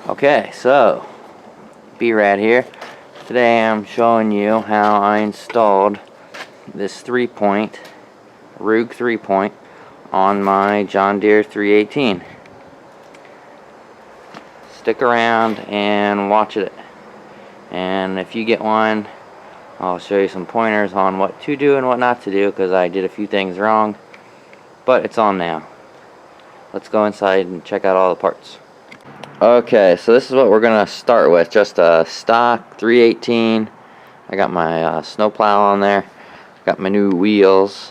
Okay, so B-Rad here. Today I'm showing you how I installed this 3-point Ruegg 3-point on my John Deere 318. Stick around and watch it. And if you get one, I'll show you some pointers on what to do and what not to do, because I did a few things wrong. But it's on now. Let's go inside and check out all the parts. Okay, so this is what we're gonna start with. Just a stock 318. I got my snowplow on there. Got my new wheels,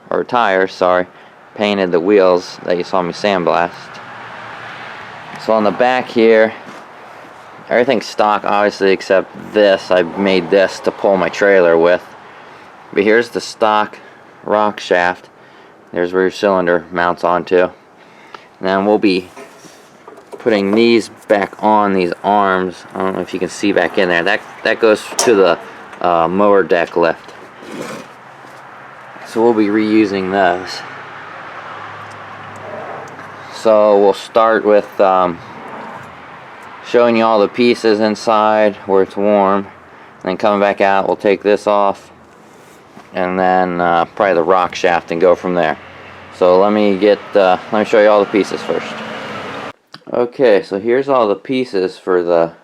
or tires, sorry. Painted the wheels that you saw me sandblast. So on the back here, everything's stock obviously except this. I made this to pull my trailer with. But here's the stock rock shaft. There's where your cylinder mounts onto. And then we'll be putting these back on, these arms. I don't know if you can see back in there. That goes to the mower deck lift. So we'll be reusing those. So we'll start with showing you all the pieces inside where it's warm. And then coming back out, we'll take this off. And then probably the rock shaft and go from there. So let me show you all the pieces first. Okay, so here's all the pieces for the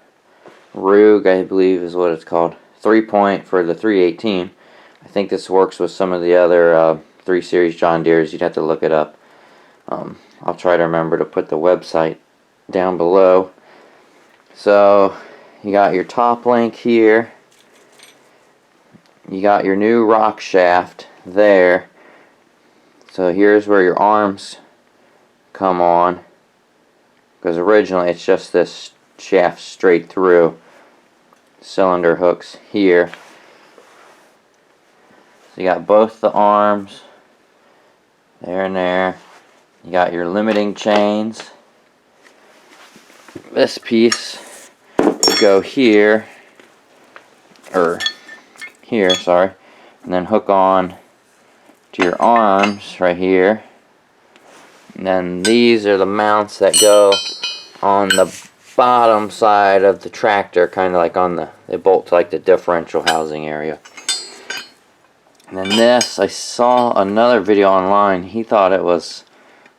Ruegg, I believe is what it's called. 3-point for the 318. I think this works with some of the other 3 Series John Deeres. You'd have to look it up. I'll try to remember to put the website down below. So you got your top link here. You got your new rock shaft there. So here's where your arms come on. Because originally it's just this shaft straight through. Cylinder hooks here. So you got both the arms there and there. You got your limiting chains. This piece would go here, or here, sorry, and then hook on to your arms right here. And then these are the mounts that go on the bottom side of the tractor, kind of like on they bolt to like the differential housing area. And then this, I saw another video online. He thought it was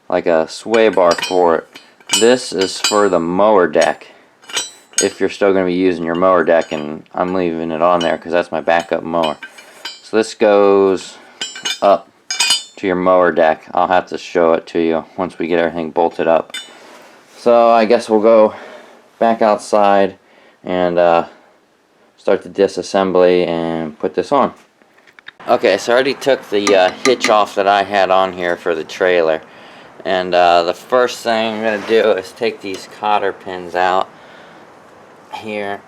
like a sway bar for it. This is for the mower deck, if you're still going to be using your mower deck, and I'm leaving it on there because that's my backup mower. So this goes up to your mower deck. I'll have to show it to you once we get everything bolted up. So I guess we'll go back outside and start the disassembly and put this on. Okay, so I already took the hitch off that I had on here for the trailer. And the first thing I'm going to do is take these cotter pins out here.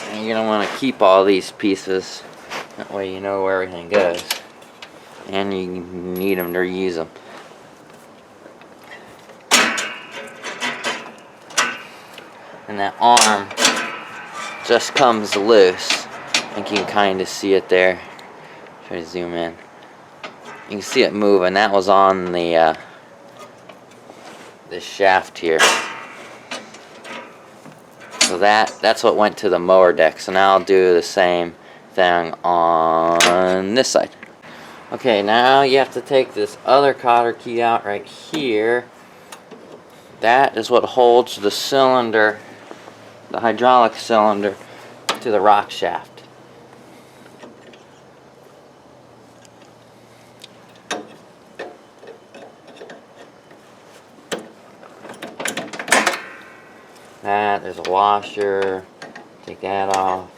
And you're going to want to keep all these pieces. That way you know where everything goes. And you need them to reuse them. And that arm just comes loose. I think you can kind of see it there. Try to zoom in. You can see it moving. That was on the shaft here. So that's what went to the mower deck. So now I'll do the same thing on this side. Okay, now you have to take this other cotter key out right here. That is what holds the cylinder, the hydraulic cylinder, to the rock shaft. There's a washer. Take that off.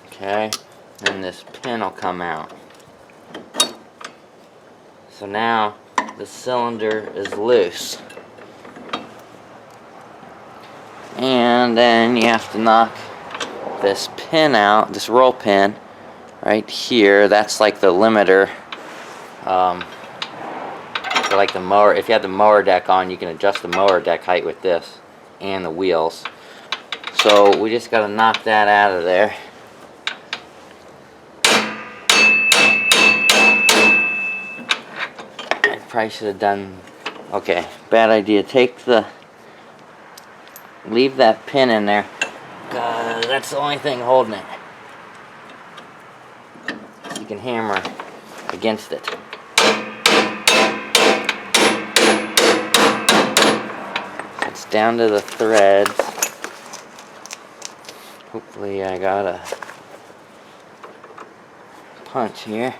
Okay, then this pin will come out. So now the cylinder is loose. And then you have to knock this pin out, this roll pin right here. That's like the limiter for like the mower. If you have the mower deck on, you can adjust the mower deck height with this and the wheels. So we just gotta knock that out of there. I probably should have done, okay, bad idea. Leave that pin in there, because that's the only thing holding it. You can hammer against it. It's down to the threads. Hopefully I got a punch here.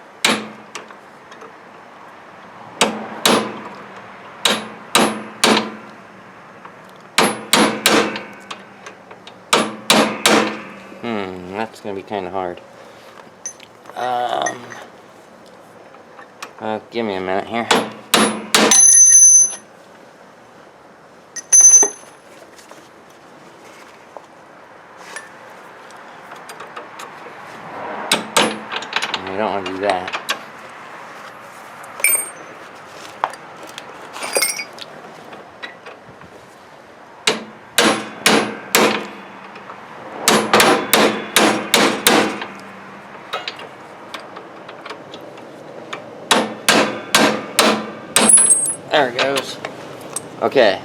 That's gonna be kind of hard. Give me a minute here. You don't want to do that. There it goes. Okay,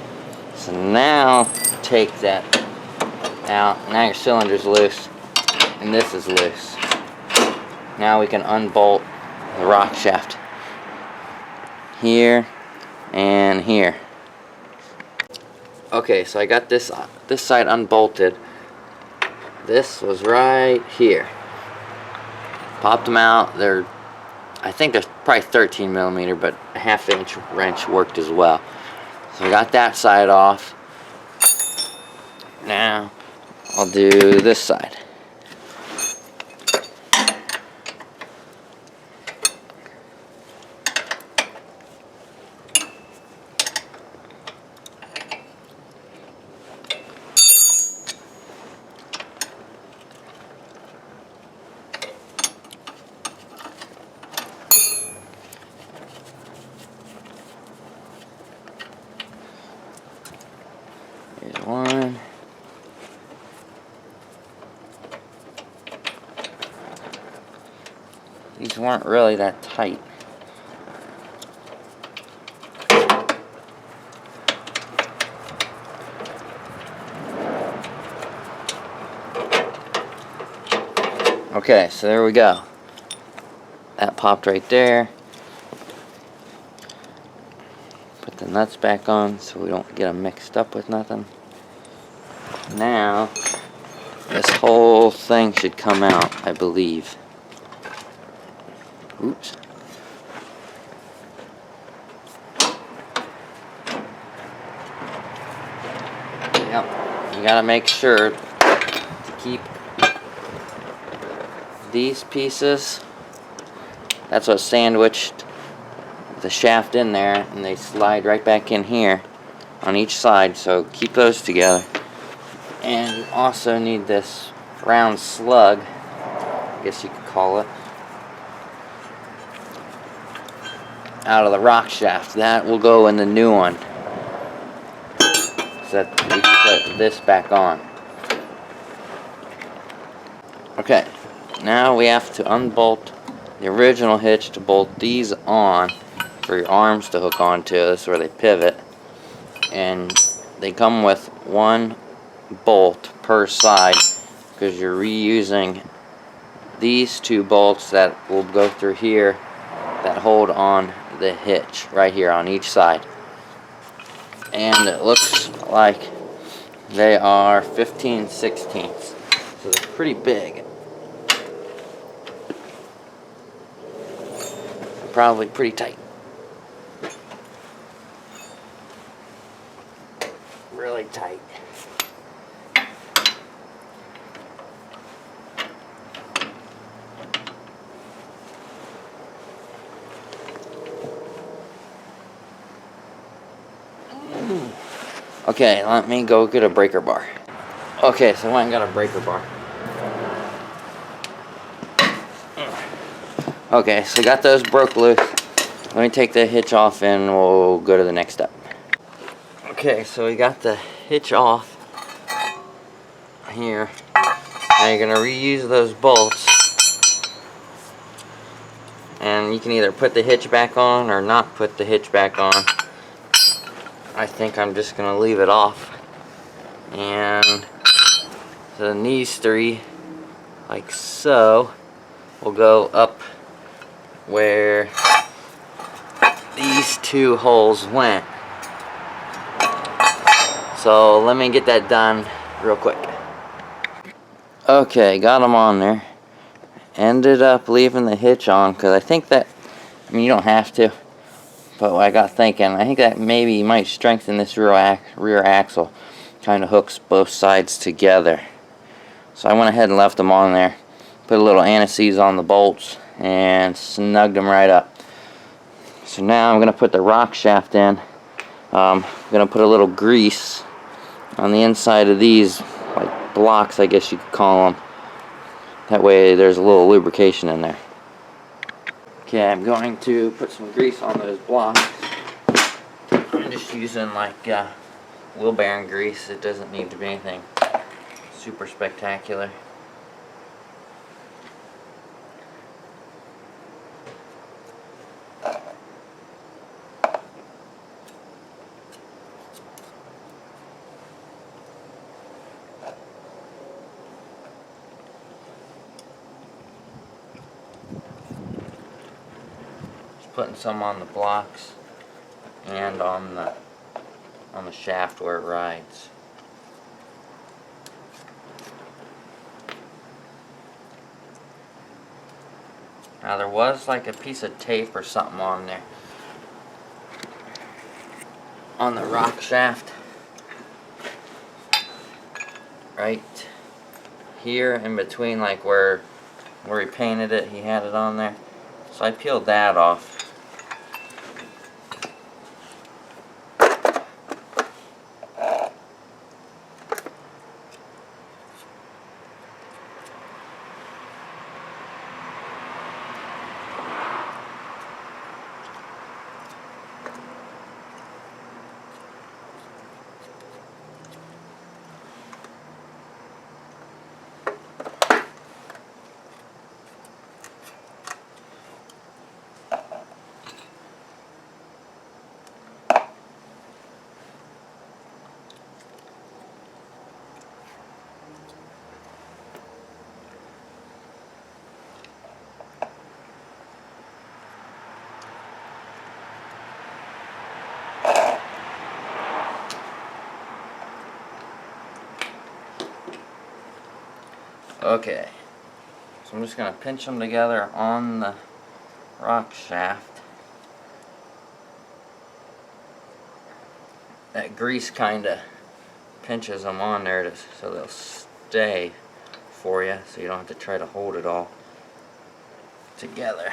so now take that out. Now your cylinder's loose, and this is loose. Now we can unbolt the rock shaft here and here. Okay, so I got this side unbolted. This was right here. Popped them out. I think they're probably 13 millimeter, but a 1/2 inch wrench worked as well. So I got that side off. Now I'll do this side. Here's one. These weren't really that tight. Okay, so there we go. That popped right there. Put the nuts back on so we don't get them mixed up with nothing. Now, this whole thing should come out, I believe. Oops. Yep, you gotta make sure to keep these pieces. That's what sandwiched the shaft in there, and they slide right back in here on each side, so keep those together. And you also need this round slug, I guess you could call it, out of the rock shaft. That will go in the new one, so that we can put this back on. Okay, now we have to unbolt the original hitch to bolt these on for your arms to hook onto. This is where they pivot, and they come with one bolt per side because you're reusing these two bolts that will go through here that hold on the hitch right here on each side. And it looks like they are 15/16, so they're pretty big. Probably pretty tight. Really tight. Okay, let me go get a breaker bar. Okay, so I went and got a breaker bar. Okay, so got those broke loose. Let me take the hitch off and we'll go to the next step. Okay, so we got the hitch off. here. Now you're going to reuse those bolts, and you can either put the hitch back on or not put the hitch back on. I think I'm just going to leave it off. And then these three, like so, will go up where these two holes went. So let me get that done real quick. Okay, got them on there. Ended up leaving the hitch on because I think that, I mean, you don't have to, but I got thinking, I think that maybe might strengthen this rear axle. Kind of hooks both sides together. So I went ahead and left them on there. Put a little anti-seize on the bolts and snugged them right up. So now I'm going to put the rock shaft in. I'm going to put a little grease on the inside of these, like blocks, I guess you could call them. That way there's a little lubrication in there. Okay, I'm going to put some grease on those blocks. I'm just using like wheel bearing grease. It doesn't need to be anything super spectacular. Putting some on the blocks and on the shaft where it rides. Now there was like a piece of tape or something on there on the rock shaft right here in between, like where he painted it, he had it on there. So I peeled that off. Okay, so I'm just going to pinch them together on the rock shaft. That grease kind of pinches them on there so they'll stay for you, so you don't have to try to hold it all together.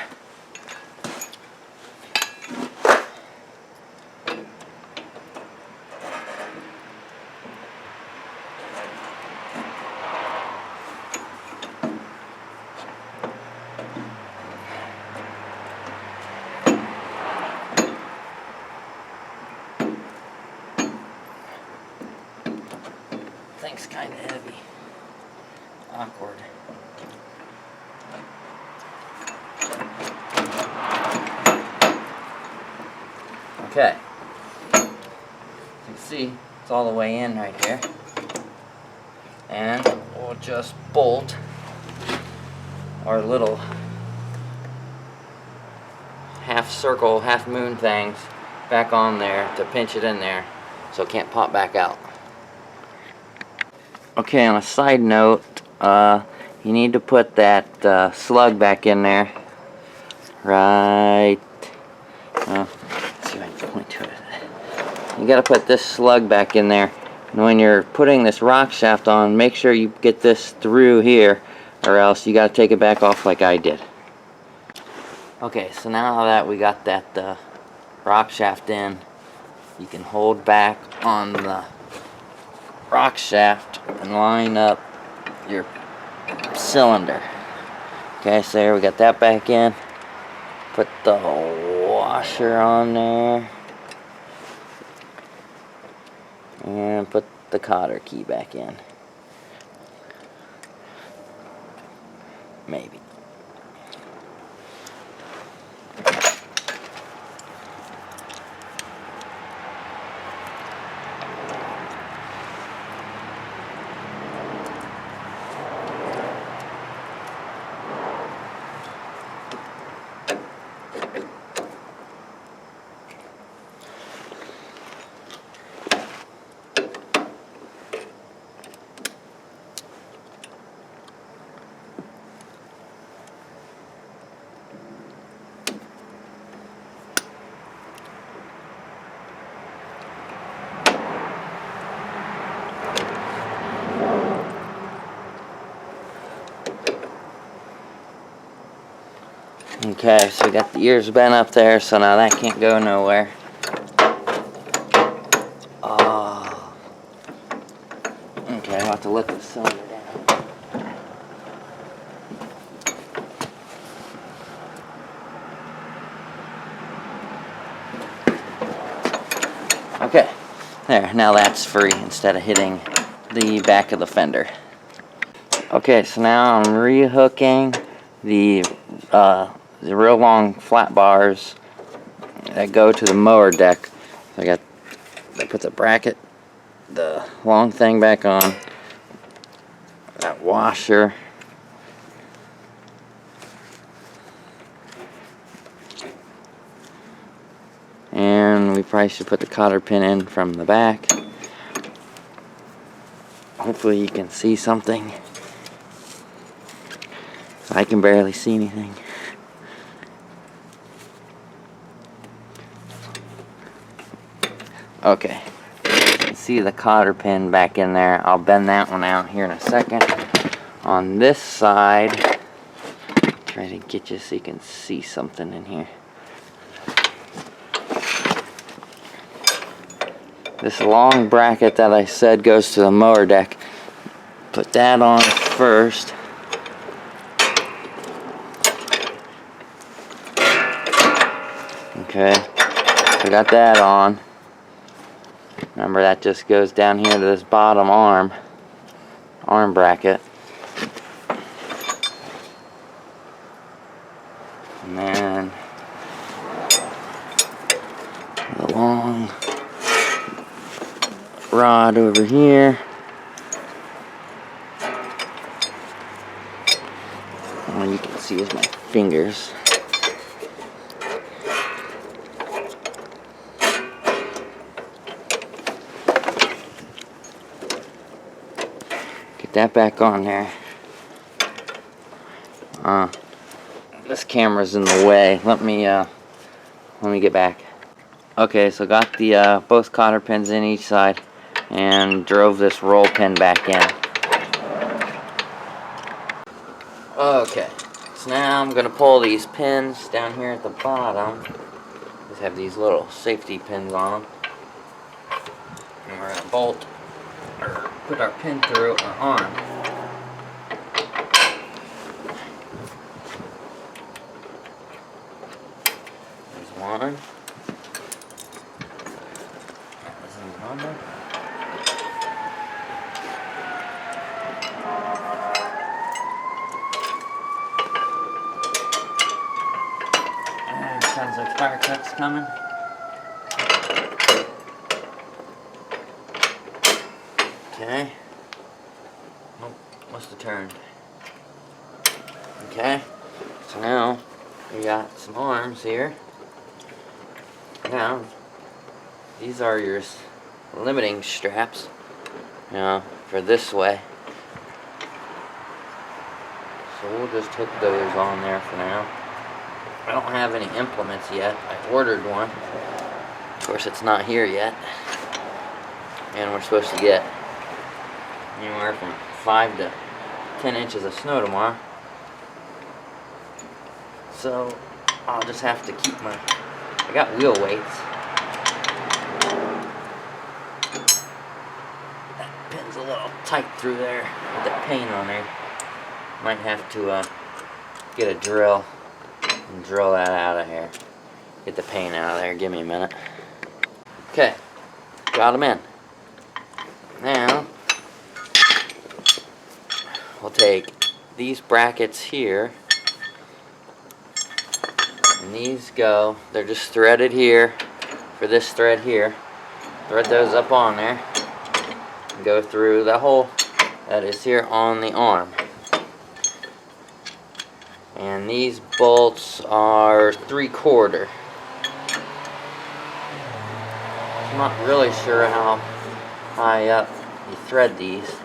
Thing's kind of heavy. Awkward. Okay. As you can see, it's all the way in right here. And we'll just bolt our little half circle, half moon things back on there to pinch it in there so it can't pop back out. Okay, on a side note, you need to put that slug back in there. Right. Let's see if I can point to it. You gotta put this slug back in there. And when you're putting this rock shaft on, make sure you get this through here, or else you gotta take it back off like I did. Okay, so now that we got that rock shaft in, you can hold back on the rock shaft and line up your cylinder. Okay, so there we got that back in. Put the washer on there and put the cotter key back in. Maybe. Okay, so we got the ears bent up there, so now that can't go nowhere. Oh. Okay, I'll have to let the cylinder down. Okay, there, now that's free instead of hitting the back of the fender. Okay, so now I'm rehooking the real long flat bars that go to the mower deck. So I put the bracket, the long thing back on, that washer, and we probably should put the cotter pin in from the back. Hopefully you can see something. I can barely see anything. Okay, you can see the cotter pin back in there. I'll bend that one out here in a second. On this side, try to get you so you can see something in here. This long bracket that I said goes to the mower deck. Put that on first. Okay, so got that on. Remember, that just goes down here to this bottom arm bracket. And then the long rod over here. All you can see is my fingers. Get that back on there. This camera's in the way. Let me get back. Okay, so got the both cotter pins in each side and drove this roll pin back in. Okay, so now I'm gonna pull these pins down here at the bottom. Just have these little safety pins on them. And we're gonna bolt or put our pin through our arm. There's one. On there. And sounds like fire truck's coming. Okay. Nope, must have turned. Okay. So now we got some arms here. Now these are your limiting straps, you know, for this way. So we'll just hook those on there for now. I don't have any implements yet. I ordered one. Of course, it's not here yet. And we're supposed to get anywhere from 5 to 10 inches of snow tomorrow. So I'll just have to keep I got wheel weights. Pin's a little tight through there with that paint on there. Might have to get a drill and drill that out of here. Get the paint out of there. Give me a minute. Okay, got them in. Now we'll take these brackets here, and these go, they're just threaded here for this thread here. Thread those up on there and go through the hole that is here on the arm. And these bolts are 3/4. I'm not really sure how high up you thread these.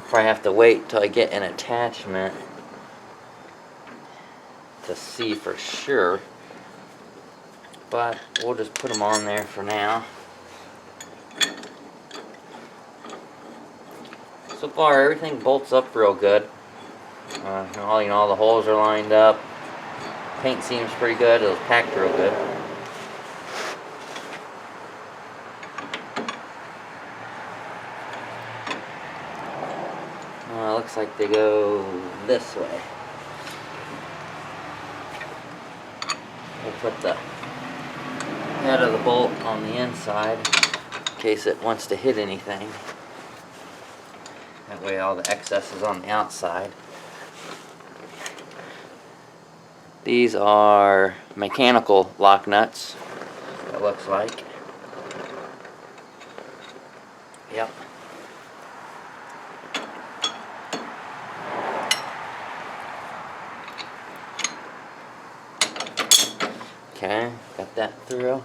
Probably have to wait till I get an attachment to see for sure. But we'll just put them on there for now. So far, everything bolts up real good. All the holes are lined up. Paint seems pretty good. It was packed real good. Looks like they go this way. We'll put the head of the bolt on the inside in case it wants to hit anything. That way all the excess is on the outside. These are mechanical lock nuts, it looks like. Yep. Okay, got that through.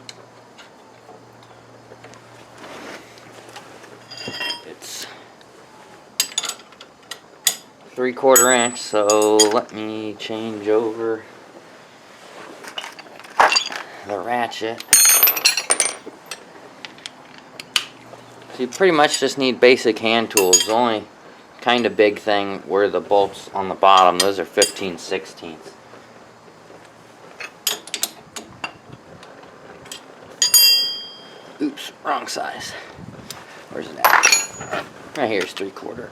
It's 3/4 inch, so let me change over the ratchet. So you pretty much just need basic hand tools. The only kind of big thing were the bolts on the bottom. Those are 15/16. Oops, wrong size. Where's it at? Right here is 3/4.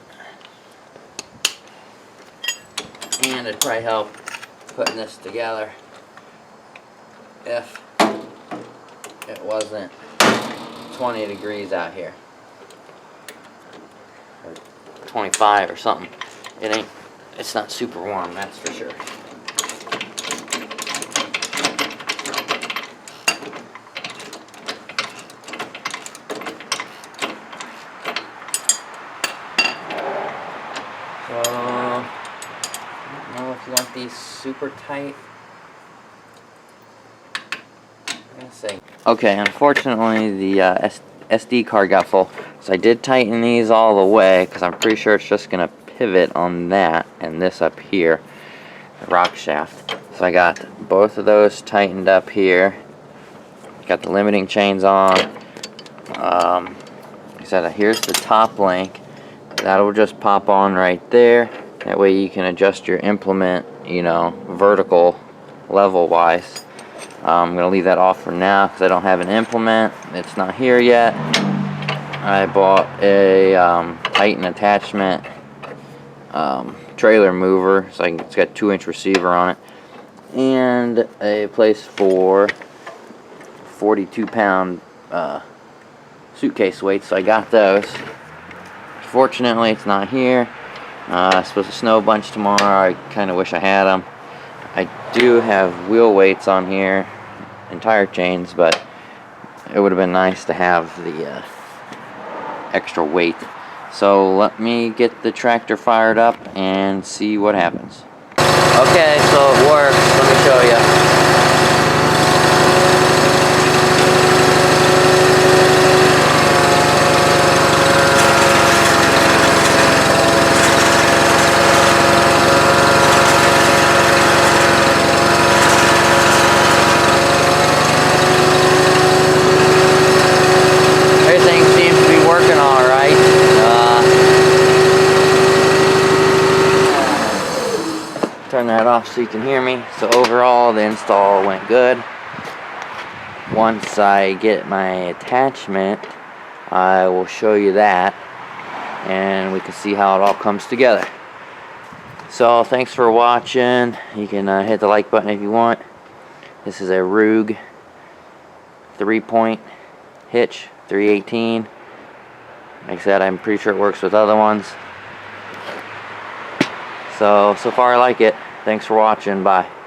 And it'd probably help putting this together if it wasn't 20 degrees out here. Or 25 or something. It's not super warm, that's for sure. So, I don't know if you want these super tight. Let's see. Okay, unfortunately the SD card got full, so I did tighten these all the way because I'm pretty sure it's just going to pivot on that and this up here, the rock shaft. So I got both of those tightened up here. Got the limiting chains on. Like I said, here's the top link. That'll just pop on right there. That way you can adjust your implement, vertical level wise. I'm going to leave that off for now because I don't have an implement. It's not here yet. I bought a Titan attachment trailer mover. So it's got a 2-inch receiver on it. And a place for 42-pound suitcase weights. So I got those. Fortunately, it's not here. It's supposed to snow a bunch tomorrow. I kind of wish I had them. I do have wheel weights on here and tire chains, but it would have been nice to have the extra weight. So let me get the tractor fired up and see what happens. Okay, so it works. Let me show you. Turn that off so you can hear me. So overall, the install went good. Once I get my attachment, I will show you that, and we can see how it all comes together. So thanks for watching. You can hit the like button if you want. This is a Ruegg 3-point hitch, 318. Like I said, I'm pretty sure it works with other ones. So far I like it. Thanks for watching. Bye.